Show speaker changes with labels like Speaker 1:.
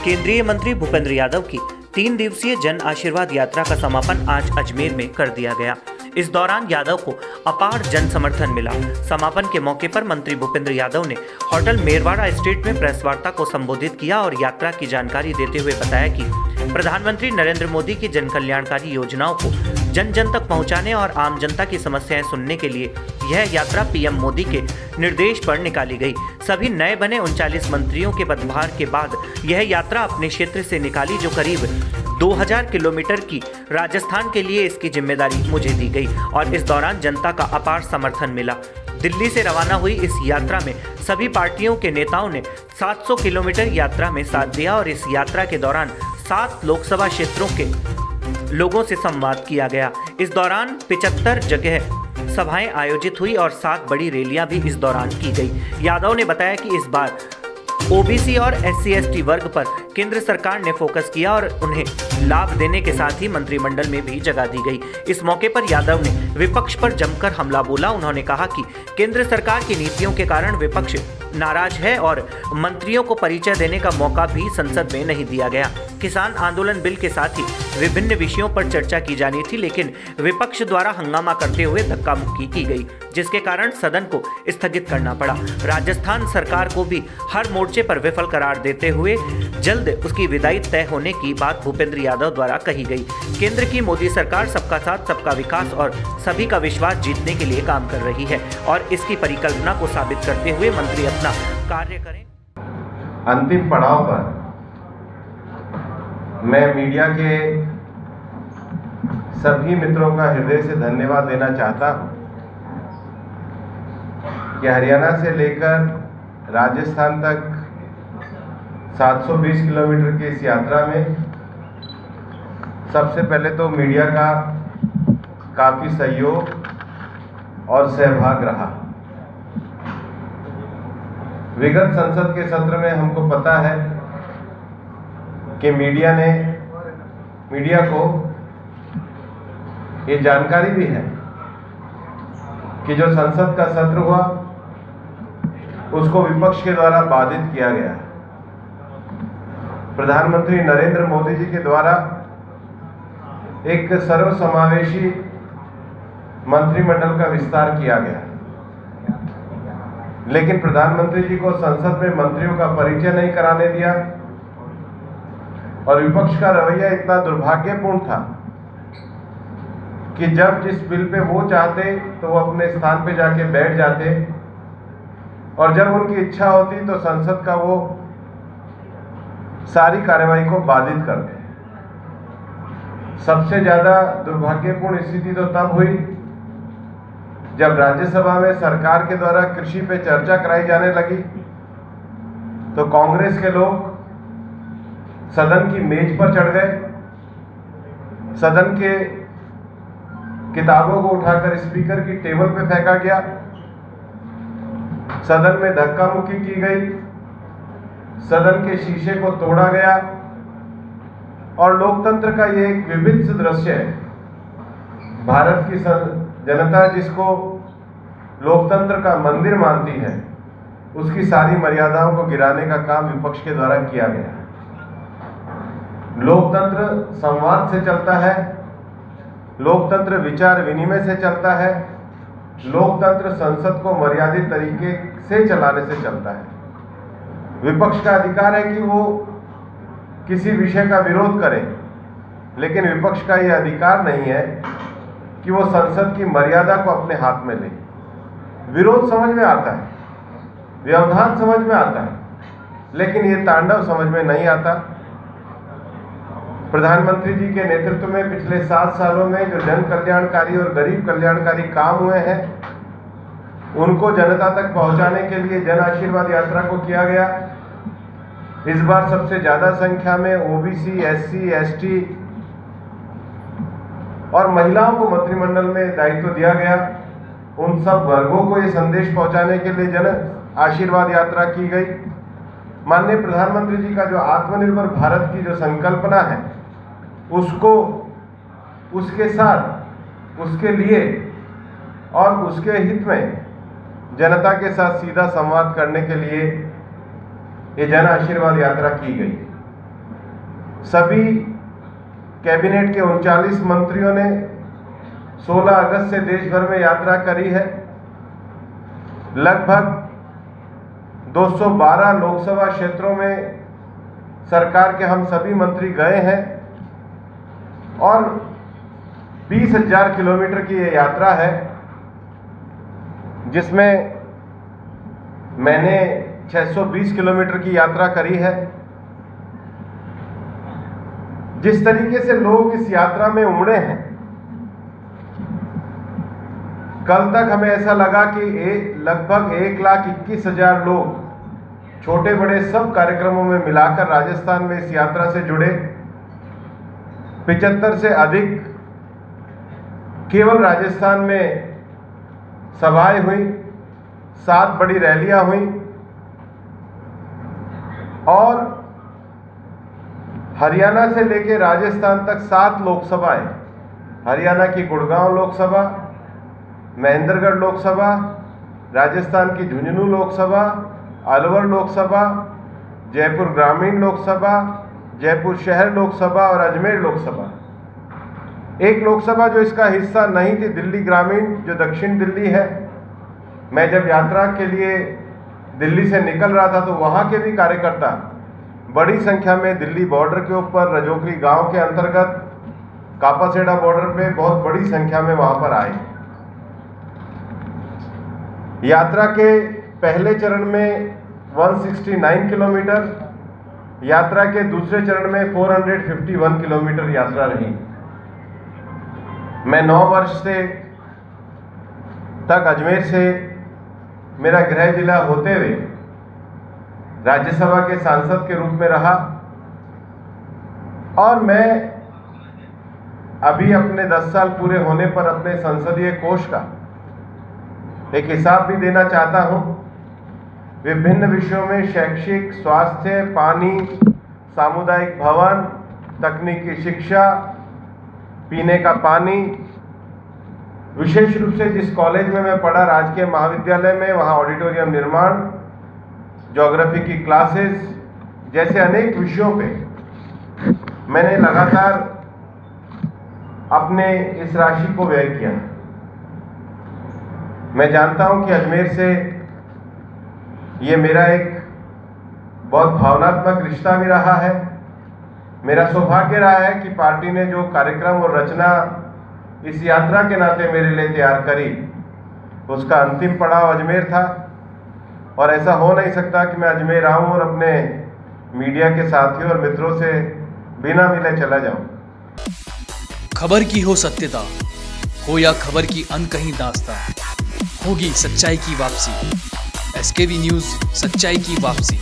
Speaker 1: केंद्रीय मंत्री भूपेंद्र यादव की 3 दिवसीय जन आशीर्वाद यात्रा का समापन आज अजमेर में कर दिया गया। इस दौरान यादव को अपार जन समर्थन मिला। समापन के मौके पर मंत्री भूपेंद्र यादव ने होटल मेरवाड़ा एस्टेट में प्रेस वार्ता को संबोधित किया और यात्रा की जानकारी देते हुए बताया कि प्रधानमंत्री नरेंद्र मोदी की जन कल्याणकारी योजनाओं को जन जन तक पहुंचाने और आम जनता की समस्याएं सुनने के लिए यह यात्रा पीएम मोदी के निर्देश पर निकाली गई। सभी नए बने 39 मंत्रियों के पदभार के बाद यह यात्रा अपने क्षेत्र से निकाली, जो करीब 2000 किलोमीटर की। राजस्थान के लिए इसकी जिम्मेदारी मुझे दी गई और इस दौरान जनता का अपार समर्थन मिला। दिल्ली से रवाना हुई इस यात्रा में सभी पार्टियों के नेताओं ने 700 किलोमीटर यात्रा में साथ दिया और इस यात्रा के दौरान 7 लोकसभा क्षेत्रों के लोगों से संवाद किया गया। इस दौरान 75 जगह सभाएं आयोजित हुई और 7 बड़ी रैलियां भी इस दौरान की गई। यादव ने बताया कि इस बार ओबीसी और SC/ST वर्ग पर केंद्र सरकार ने फोकस किया और उन्हें लाभ देने के साथ ही मंत्रिमंडल में भी जगह दी गई। इस मौके पर यादव ने विपक्ष पर जमकर हमला बोला। उन्होंने कहा कि केंद्र सरकार की नीतियों के कारण विपक्ष नाराज है और मंत्रियों को परिचय देने का मौका भी संसद में नहीं दिया गया। किसान आंदोलन बिल के साथ ही विभिन्न विषयों पर चर्चा की जानी थी, लेकिन विपक्ष द्वारा हंगामा करते हुए धक्का मुक्की की गई, जिसके कारण सदन को स्थगित करना पड़ा। राजस्थान सरकार को भी हर मोर्चे पर विफल करार देते हुए जल्द उसकी विदाई तय होने की बात भूपेंद्र यादव द्वारा कही गई। केंद्र की मोदी सरकार सबका साथ, सबका विकास और सभी का विश्वास जीतने के लिए काम कर रही है और इसकी परिकल्पना को साबित करते हुए मंत्री अपना कार्य करें।
Speaker 2: अंतिम पड़ाव पर मैं मीडिया के सभी मित्रों का हृदय से धन्यवाद देना चाहता हूं कि हरियाणा से लेकर राजस्थान तक 720 किलोमीटर की इस यात्रा में सबसे पहले तो मीडिया का काफ़ी सहयोग और सहभाग रहा। विगत संसद के सत्र में हमको पता है कि मीडिया को ये जानकारी भी है कि जो संसद का सत्र हुआ उसको विपक्ष के द्वारा बाधित किया गया। प्रधानमंत्री नरेंद्र मोदी जी के द्वारा एक सर्वसमावेशी मंत्रिमंडल का विस्तार किया गया, लेकिन प्रधानमंत्री जी को संसद में मंत्रियों का परिचय नहीं कराने दिया और विपक्ष का रवैया इतना दुर्भाग्यपूर्ण था कि जब जिस बिल पे वो चाहते तो वो अपने स्थान पे जाके बैठ जाते और जब उनकी इच्छा होती तो संसद का वो सारी कार्यवाही को बाधित करते। सबसे ज्यादा दुर्भाग्यपूर्ण स्थिति तो तब हुई जब राज्यसभा में सरकार के द्वारा कृषि पे चर्चा कराई जाने लगी तो कांग्रेस के लोग सदन की मेज पर चढ़ गए, सदन के किताबों को उठाकर स्पीकर की टेबल पे फेंका गया, सदन में धक्का मुक्की की गई, सदन के शीशे को तोड़ा गया और लोकतंत्र का ये एक विभत्स दृश्य है। भारत की जनता जिसको लोकतंत्र का मंदिर मानती है, उसकी सारी मर्यादाओं को गिराने का काम विपक्ष के द्वारा किया गया। लोकतंत्र संवाद से चलता है, लोकतंत्र विचार विनिमय से चलता है, लोकतंत्र संसद को मर्यादित तरीके से चलाने से चलता है। विपक्ष का अधिकार है कि वो किसी विषय का विरोध करे, लेकिन विपक्ष का ये अधिकार नहीं है कि वो संसद की मर्यादा को अपने हाथ में ले। विरोध समझ में आता है, व्यवधान समझ में आता है, लेकिन ये तांडव समझ में नहीं आता। प्रधानमंत्री जी के नेतृत्व में पिछले 7 सालों में जो जन कल्याणकारी और गरीब कल्याणकारी काम हुए हैं उनको जनता तक पहुंचाने के लिए जन आशीर्वाद यात्रा को किया गया। इस बार सबसे ज्यादा संख्या में ओबीसी, SC/ST और महिलाओं को मंत्रिमंडल में दायित्व दिया गया। उन सब वर्गों को ये संदेश पहुंचाने के लिए जन आशीर्वाद यात्रा की गई। माननीय प्रधानमंत्री जी का जो आत्मनिर्भर भारत की जो संकल्पना है उसको उसके साथ, उसके लिए और उसके हित में जनता के साथ सीधा संवाद करने के लिए ये जन आशीर्वाद यात्रा की गई। सभी कैबिनेट के 39 मंत्रियों ने 16 अगस्त से देश भर में यात्रा करी है। लगभग 212 लोकसभा क्षेत्रों में सरकार के हम सभी मंत्री गए हैं और 20,000 किलोमीटर की ये यात्रा है, जिसमें मैंने 620 किलोमीटर की यात्रा करी है। जिस तरीके से लोग इस यात्रा में उमड़े हैं, कल तक हमें ऐसा लगा कि लगभग 1,21,000 लोग छोटे बड़े सब कार्यक्रमों में मिलाकर राजस्थान में इस यात्रा से जुड़े। 75 से अधिक केवल राजस्थान में सभाएं हुई, 7 बड़ी रैलियां हुई और हरियाणा से लेकर राजस्थान तक 7 लोकसभाएं, हरियाणा की गुड़गांव लोकसभा, महेंद्रगढ़ लोकसभा, राजस्थान की झुंझुनू लोकसभा, अलवर लोकसभा, जयपुर ग्रामीण लोकसभा, जयपुर शहर लोकसभा और अजमेर लोकसभा। एक लोकसभा जो इसका हिस्सा नहीं थी, दिल्ली ग्रामीण, जो दक्षिण दिल्ली है। मैं जब यात्रा के लिए दिल्ली से निकल रहा था तो वहाँ के भी कार्यकर्ता बड़ी संख्या में दिल्ली बॉर्डर के ऊपर रजोकरी गांव के अंतर्गत कापासेड़ा बॉर्डर पे बहुत बड़ी संख्या में वहाँ पर आए। यात्रा के पहले चरण में 169 किलोमीटर, यात्रा के दूसरे चरण में 451 किलोमीटर यात्रा रही। मैं 9 वर्ष से तक अजमेर से मेरा गृह जिला होते हुए राज्यसभा के सांसद के रूप में रहा और मैं अभी अपने 10 साल पूरे होने पर अपने संसदीय कोष का एक हिसाब भी देना चाहता हूं। विभिन्न विषयों में शैक्षिक, स्वास्थ्य, पानी, सामुदायिक भवन, तकनीकी शिक्षा, पीने का पानी, विशेष रूप से जिस कॉलेज में मैं पढ़ा, राजकीय महाविद्यालय में, वहाँ ऑडिटोरियम निर्माण, ज्योग्राफी की क्लासेस जैसे अनेक विषयों पे मैंने लगातार अपने इस राशि को व्यय किया। मैं जानता हूं कि अजमेर से ये मेरा एक बहुत भावनात्मक रिश्ता भी रहा है। मेरा सौभाग्य रहा है कि पार्टी ने जो कार्यक्रम और रचना इस यात्रा के नाते मेरे लिए तैयार करी, उसका अंतिम पड़ाव अजमेर था और ऐसा हो नहीं सकता कि मैं अजमेर आऊं और अपने मीडिया के साथियों और मित्रों से बिना मिले चला जाऊं।
Speaker 3: खबर की हो सत्यता, हो या खबर की अनकही दास्तां, होगी सच्चाई की वापसी। SKV न्यूज़, सच्चाई की वापसी।